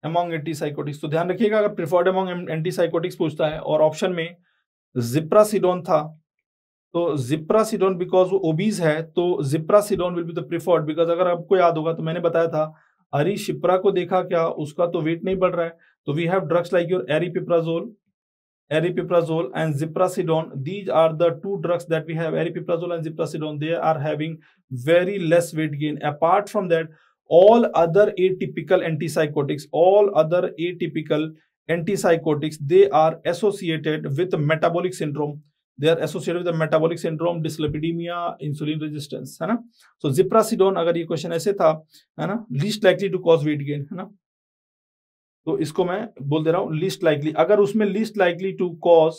among antipsychotics। तो ध्यान रखिएगा, अगर preferred among antipsychotics पूछता है और option में जिप्रासिडोन था, तो जिप्रासिडोन बिकॉज वो ओबीज है, तो ziprasidone will be the preferred, because अगर आपको याद होगा तो मैंने बताया था अरिशिप्रा को देखा क्या, उसका तो वेट नहीं बढ़ रहा है। तो we have drugs like your aripiprazole and ziprasidone. These are the 2 drugs that we have, aripiprazole and ziprasidone. They are having very less weight gain. Apart from that, all other atypical antipsychotics, they are associated with metabolic syndrome. They are associated with the metabolic syndrome, dyslipidemia, insulin resistance, है ना। So ziprasidone, अगर ये question ऐसे था, है ना, least likely to cause weight gain, है ना, तो इसको मैं बोल दे रहा हूं लीस्ट लाइकली। अगर उसमें least likely to cause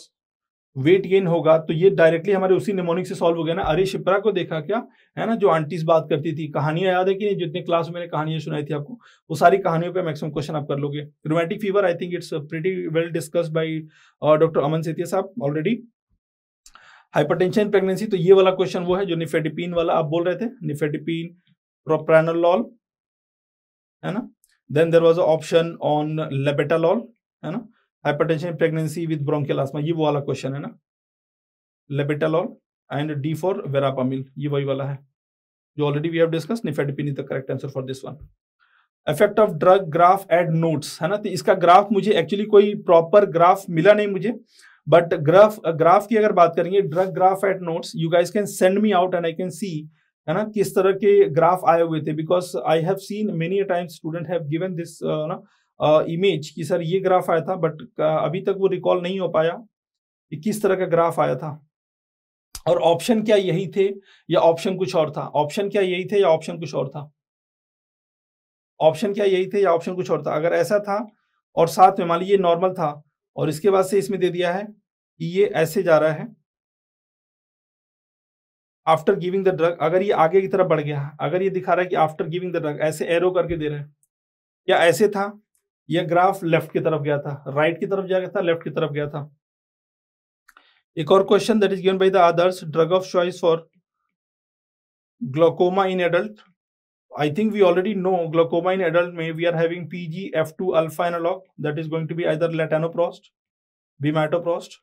weight gain होगा, तो ये डायरेक्टली हमारे उसी निमोनिक से सॉल्व हो गया ना। अरे शिप्रा को देखा क्या, है ना, जो आंटीज बात करती थी, कहानियां याद है कि नहीं, जितने क्लास में मैंने कहानियां सुनाई थी आपको, वो सारी कहानियों पे मैक्सिमम क्वेश्चन आप कर लोगे। Rheumatic fever, I think it's pretty well discussed by doctor Aman Setia साहब ऑलरेडी। हाइपरटेंशन प्रेगनेंसी, तो ये वाला क्वेश्चन वो है जो निफेडिपिन वाला आप बोल रहे थे, निफेडिपिन, प्रोप्रानोलॉल, है ना। Then there was a option on labetalol, है ना। Hypertension pregnancy with bronchial asthma, ये वो वाला क्वेश्चन है ना, labetalol and D for verapamil, ये वही वाला है जो already we have discuss. Nifedipine is the correct answer for this one. Effect of drug graph at notes, है ना, तो इसका ग्राफ मुझे एक्चुअली कोई प्रॉपर ग्राफ मिला नहीं मुझे, बट ग्राफ की अगर बात करेंगे, drug graph at notes, you guys can send me out and I can see, है ना, किस तरह के ग्राफ आए हुए थे, because I have seen many times student have given this ना इमेज कि सर ये ग्राफ आया था, बट अभी तक वो रिकॉल नहीं हो पाया कि किस तरह का ग्राफ आया था, और ऑप्शन क्या यही थे या ऑप्शन कुछ और था, ऑप्शन क्या यही थे या ऑप्शन कुछ और था, ऑप्शन क्या यही थे या ऑप्शन कुछ और था। अगर ऐसा था और साथ में मान लीजिए नॉर्मल था और इसके बाद से इसमें दे दिया है कि ये ऐसे जा रहा है आफ्टर गिविंग द ड्रग, अगर ये आगे की तरफ बढ़ गया, अगर ये दिखा रहा है कि आफ्टर गिविंग द ड्रग, ऐसे एरो करके दे रहे हैं, या ऐसे था, यह ग्राफ लेफ्ट की तरफ गया था, राइट की तरफ गया था, लेफ्ट की तरफ गया था। एक और question that is given by the others, drug of choice for glaucoma in adult, I think we already know glaucoma in adult may we are having PGF2 alpha analog that is going to be either latanoprost, bimatoprost,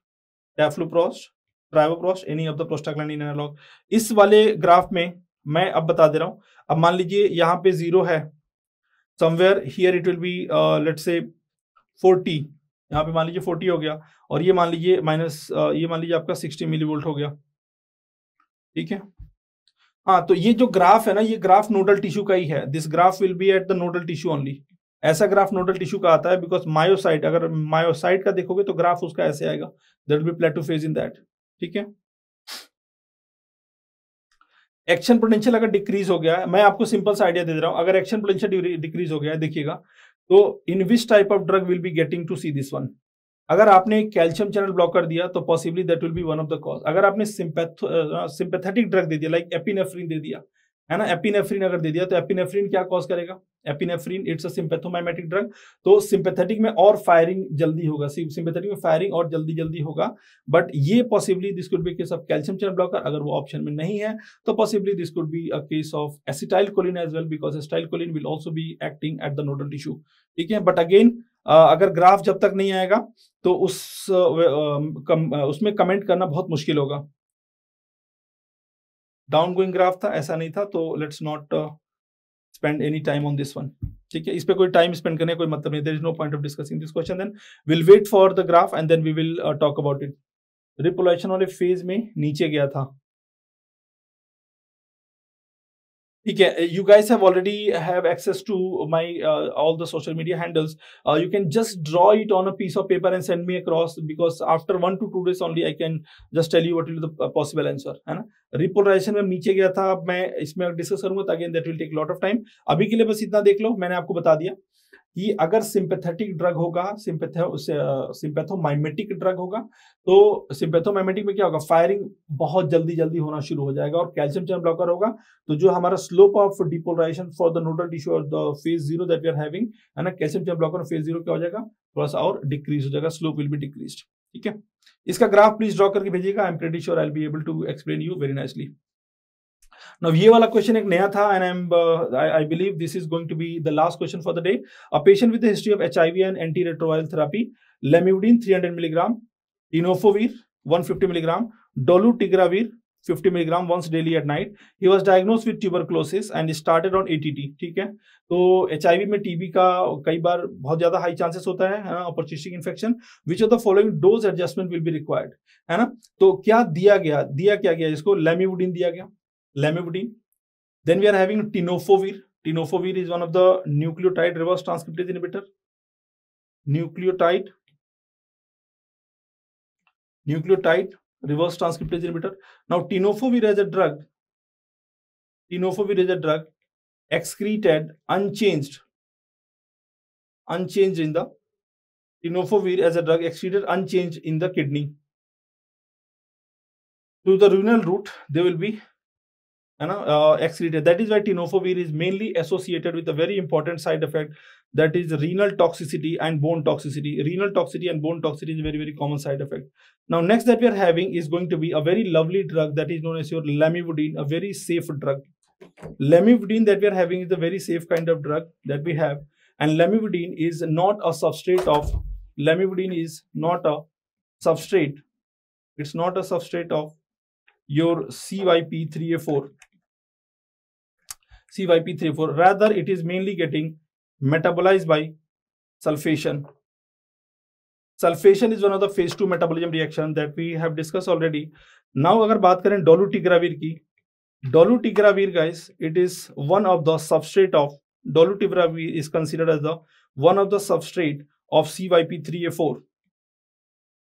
tafluprost, travoprost, any of the prostaglandin analog। इस वाले graph में मैं अब बता दे रहा हूं, अब मान लीजिए यहाँ पे 0 है, somewhere here it will be let's say 40, यहाँ पे मान लीजिए 40 हो गया, और ये मान लीजिए माइनस, ये मान लीजिए आपका 60 मिलीवोल्ट हो गया, ठीक है। हाँ, तो ये जो ग्राफ है ना, ये ग्राफ नोडल टिश्यू का ही है, this graph will be eight the nodal tissue only. ऐसा ग्राफ नोडल टिश्यू का आता है बिकॉज मायोसाइट, अगर मायोसाइट का देखोगे तो ग्राफ उसका ऐसे आएगा, there will be plateau phase in that, ठीक है। एक्शन पोटेंशियल अगर डिक्रीज हो गया है, मैं आपको सिंपल सा आइडिया दे रहा हूं, अगर एक्शन पोटेंशियल डिक्रीज हो गया है, देखिएगा, तो in which type of drug will be getting to see this one. अगर आपने कैल्शियम चैनल ब्लॉक कर दिया तो possibly that will be one of the cause. अगर आपने सिंपैथेटिक ड्रग दे दिया, लाइक एपिनेफ्रिन दे दिया, है ना, एपिनेफ्रिन अगर दे दिया तो एपिनेफ्रिन क्या कॉज करेगा, epinephrine it's a sympathomimetic drug, तो सिंपैथेटिक में और फायरिंग जल्दी होगा, सिंपैथेटिक में फायरिंग और जल्दी जल्दी होगा, बट ये possibly this could be case of calcium channel blocker. अगर वो ऑप्शन में नहीं है तो possibly this could be a case of acetylcholine as well, because acetylcholine will also be acting at the nodal tissue, ठीक है। But again अगर graph जब तक नहीं आएगा तो उसमें कमेंट करना बहुत मुश्किल होगा। डाउन गोइंग ग्राफ था, ऐसा नहीं था, तो let's not spend any time on this one, ठीक है। इस पे कोई टाइम स्पेंड करने कोई मतलब नहीं, there is no point of discussing this question, then will wait for the graph and then we will talk about it. Repolarisation वाले फेज में नीचे गया था, ठीक है। You guys have already have access to my all the social media handles. You can just draw it on a piece of paper and send me across, because after 1 to 2 days only I can just tell you what will be the possible answer, है ना। Repolarisation में नीचे गया था, अब मैं इसमें discuss करूंगा तो again that will take lot of time. अभी के लिए बस इतना देख लो, मैंने आपको बता दिया कि अगर सिंपैथेटिक ड्रग होगा, सिंपैथोमाइमेटिक ड्रग होगा, तो सिंपैथोमाइमेटिक में क्या होगा, फायरिंग बहुत जल्दी जल्दी होना शुरू हो जाएगा, और कैल्शियम चैनल ब्लॉकर होगा तो जो हमारा slope of depolarisation for the nodal tissue और the phase 0 that we are having, है ना, कैल्शियम चैनल ब्लॉकर फेज 0 क्या हो जाएगा, थोड़ा सा और डिक्रीज हो जाएगा, स्लोप विल बी डिक्रीज्ड, ठीक है। इसका ग्राफ प्लीज ड्रॉ करके भेजिएगा, I am pretty sure I will be able to explain you very nicely. Now ये वाला क्वेश्चन एक नया था, and I believe this is going to be the last question for the day. A patient with a history of HIV and antiretroviral therapy, lamivudine 300 mg, tenofovir 150 mg, dolutegravir 50 mg once daily at night. He was diagnosed with tuberculosis and started on ATT, ठीक है। तो HIV में TB का कई बार बहुत ज्यादा high chances होता है ना, opportunistic infection, which of the following dose adjustment will be required, है ना। तो क्या दिया गया इसको, lamivudine दिया गया, lamivudine. Then we are having tenofovir. Tenofovir is one of the nucleotide reverse transcriptase inhibitor. Nucleotide reverse transcriptase inhibitor. Now tenofovir as a drug excreted unchanged in the tenofovir as a drug excreted unchanged in the kidney. to the renal route, they will be excreted. That is why tenofovir is mainly associated with a very important side effect, that is renal toxicity and bone toxicity. Renal toxicity and bone toxicity is a very, very common side effect. Now, next that we are having is going to be a very lovely drug that is known as your lamivudine, a very safe drug. Lamivudine that we are having is a very safe kind of drug that we have, and lamivudine is not a substrate of, it's not a substrate of your CYP3A4. Rather, it is mainly getting metabolized by sulfation. Sulfation is one of the phase 2 metabolism reaction that we have discussed already. Now, अगर बात करें dolutegravir की, dolutegravir guys, it is one of the substrate of, dolutegravir is considered as the one of the substrate of CYP3A4.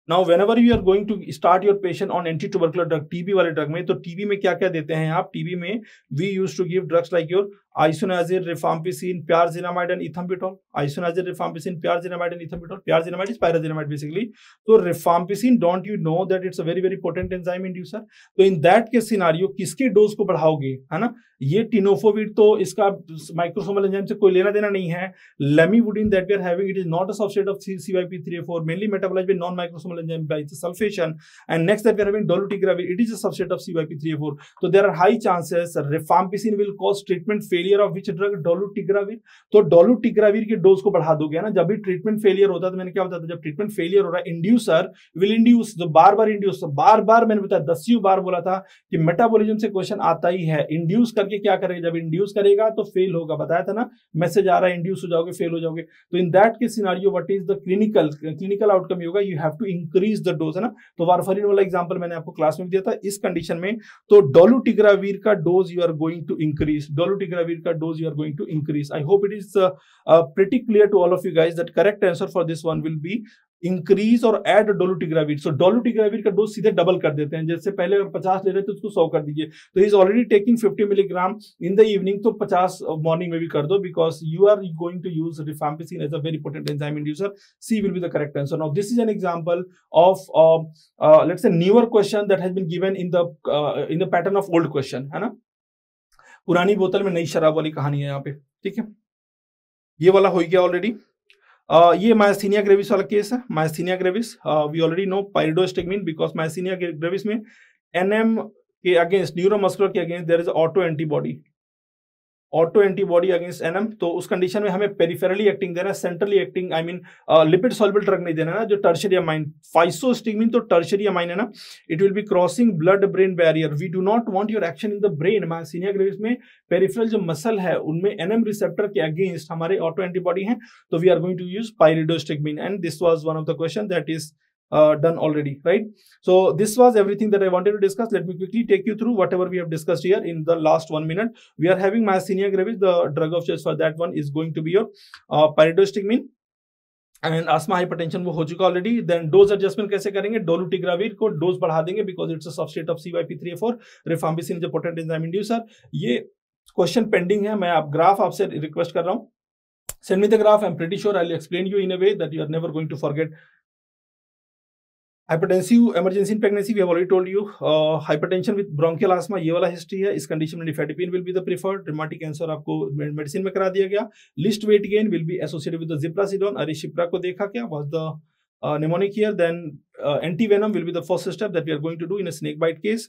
Now, whenever you are going to start your patient on anti-tubercular drug, TB वाले drug में, तो TB में क्या क्या देते हैं आप? TB में we used to give drugs like your isoniazid, rifampicin, pyrazinamide and ethambutol. Isoniazid, rifampicin, pyrazinamide and ethambutol. Pyrazinamide is pyrazinamide basically. So rifampicin, don't you know that it's a very, very potent enzyme inducer? तो in that case scenario, किसके dose को बढ़ाओगे, है ना? ये टिनोफोविर तो इसका microsomal enzyme से कोई लेना देना नहीं है. Lamivudine that we are having, it is not a substrate of CYP3A4, mainly metabolized by non-microsomal enzyme by sulfation. And next that we are having dolutegravir, it is a substrate of CYP3A4. So there are high chances rifampicin will cause treatment failure of which drug? Dolutegravir. तो dolutegravir के dose को बढ़ा दोगे, है ना? जब भी treatment failure होता है, तो मैंने क्या बताया था, जब ट्रीटमेंट फेलियर हो रहा है, इंड्यूसर विल इंड्यूस, जो बार बार इंड्यूस, बार बार मैंने बताया 10 बार बोला था कि मेटाबॉलिज्म से क्वेश्चन आता ही है. इंड्यूस करके क्या करेगा? जब इंड्यूस करेगा तो फेल होगा, बताया था ना, मैसेज आ रहा है इंड्यूस हो जाओगे, फेल हो जाओगे. तो इन दैट के scenario what is the clinical outcome होगा? You have to increase the dose, है ना? तो वारफरिन वाला एग्जांपल मैंने आपको क्लास में दिया था. इस कंडीशन में तो dolutegravir का dose you are going to increase, dolutegravir का dose you are going to increase. I hope it is pretty clear to all of you guys that correct answer for this one will be increase or add dolutegravir. So dolutegravir का dose सीधे double कर देते हैं. जैसे पहले अगर 50 ले रहे थे उसको 100 कर दीजिए. तो he is already taking 50 milligram in the evening, तो 50 मॉर्निंग में भी कर दो, because you are going to use rifampicin as a very potent enzyme inducer. C will be the correct answer. Now this is an example of let's say newer question that has been given in the pattern of old question, है ना? पुरानी बोतल में नई शराब वाली कहानी है यहाँ पे. ठीक है, ये वाला हो गया ऑलरेडी. ये मायस्थीनिया ग्रेविस वाला केस है. Myasthenia gravis we already know pyridostigmine, because myasthenia gravis में एनएम के अगेंस्ट, न्यूरोमस्कुलर के against there is auto antibody against NM. तो उस कंडीशन में हमें पेरिफेरली एक्टिंग देना है, centrally acting, I mean lipid soluble drug नहीं देना है, जो टर्शियरी अमाइन. फाइसोस्टिग्मिन तो टर्शियरी अमाइन है ना, it will be crossing blood brain barrier. We do not want your action in the brain. Myasthenia gravis में पेरिफेरल जो मसल है उनमें एनएम रिसेप्टर के अगेंस्ट हमारे ऑटो एंटीबॉडी हैं, तो we are going to use pyridostigmine. And this was one of the question that is done already, right? So this was everything that I wanted to discuss. Let me quickly take you through whatever we have discussed here in the last 1 minute. We are having myasthenia gravis. The drug of choice for that one is going to be your pyridostigmine. And asthma hypertension वो हो चुका already. Then dose adjustment कैसे करेंगे? डोलुटिग्राविर को dose बढ़ा देंगे, because it's a substrate of CYP3A4. Rifampicin is a potent enzyme inducer. ये question pending है. मैं आप ग्राफ आपसे रिक्वेस्ट कर रहा हूँ, send me the graph. I am pretty sure I will explain you in a way that you are never going to forget. Hypertensive emergency in pregnancy, we have already told you. Hypertension with bronchial asthma, ये वाला history है. इस condition में निफेटिपिन will be the preferred. Rheumatic cancer आपको medicine में करा दिया गया. Least weight gain will be associated with the ziprasidone. अरिशिप्रा को देखा क्या? Was the mnemonic here. Then antivenom will be the first step that we are going to do in a snake bite case.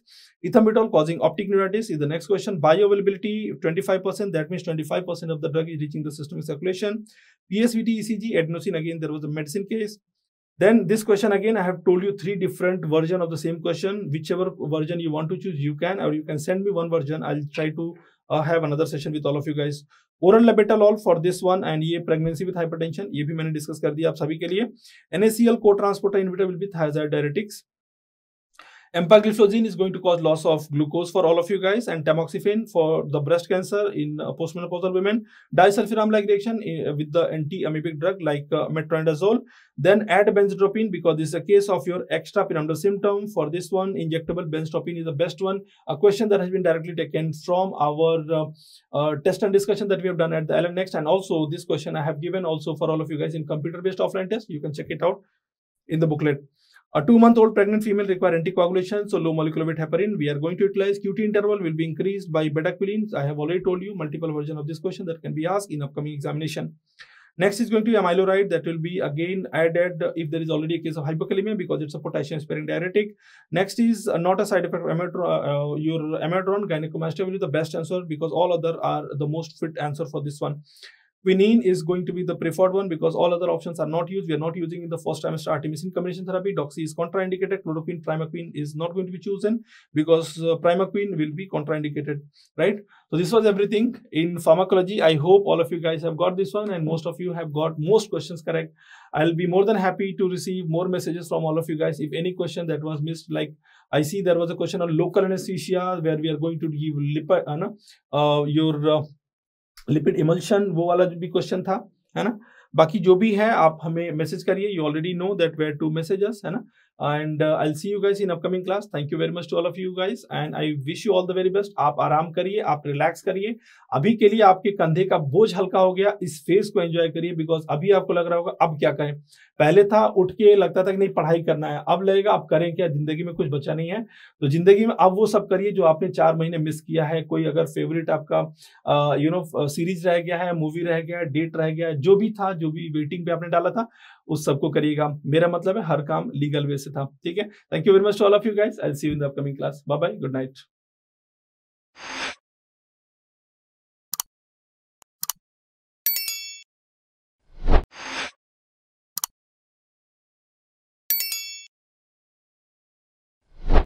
Ethambutol causing optic neuritis is the next question. Bioavailability 25%. That means 25% of the drug is reaching the systemic circulation. PSVT ECG adenosine, again there was a medicine case. Then this question again, I have told you 3 different versions of the same question. Whichever version you want to choose, you can, or you can send me one version. I'll try to have another session with all of you guys. Oral labetalol for this one, and ये pregnancy with hypertension, ये भी मैंने discuss कर दिया आप सभी के लिए. NaCl co-transporter inhibitor will be thiazide diuretics. Empagliflozin is going to cause loss of glucose for all of you guys, and tamoxifen for the breast cancer in postmenopausal women. Disulfiram-like reaction with the anti-amoebic drug like metronidazole. Then add benztropine, because this is a case of your extrapyramidal symptom. For this one, injectable benztropine is the best one. A question that has been directly taken from our test and discussion that we have done at the LM Next, and also this question I have given also for all of you guys in computer-based offline test. You can check it out in the booklet. A 2-month-old pregnant female require anticoagulation, so low molecular weight heparin. We are going to utilize QT interval will be increased by betaquilines. I have already told you multiple version of this question that can be asked in upcoming examination. Next is going to be amiloride, that will be again added if there is already a case of hypokalemia because it's a potassium sparing diuretic. Next is not a side effect of your amiodarone. Gynecomastia will be the best answer because all other are the most fit answer for this one. Quinine is going to be the preferred one because all other options are not used. We are not using in the first trimester artemisinin combination therapy. Doxy is contraindicated. Chloroquine, primaquine is not going to be chosen because primaquine will be contraindicated, right? So this was everything in pharmacology. I hope all of you guys have got this one and most of you have got most questions correct. I'll be more than happy to receive more messages from all of you guys. If any question that was missed, like I see there was a question on local anesthesia where we are going to give lipid emulsion, वो वाला जो भी question था, है ना. बाकी जो भी है आप हमें मैसेज करिए. You already know that where to message us, है ना. And I will see you guys in upcoming class. Thank you very much to all of you guys and I wish you all the very best. आप आराम करिए, आप relax करिए. अभी के लिए आपके कंधे का बोझ हल्का हो गया. इस फेज को एंजॉय करिए बिकॉज अभी आपको लग रहा होगा अब क्या करें. पहले था उठ के लगता था कि नहीं पढ़ाई करना है, अब लगेगा अब करें क्या, जिंदगी में कुछ बचा नहीं है. तो जिंदगी में अब वो सब करिए जो आपने 4 महीने मिस किया है. कोई अगर फेवरेट आपका सीरीज रह गया है, मूवी रह गया है, डेट रह गया है, जो भी था, जो भी वेटिंग पे आपने डाला था, उस सबको करिएगा. मेरा मतलब है हर काम लीगल वे से था. ठीक है. Thank you very much to all of you guys. I will see you in the upcoming class. Bye bye. Good night.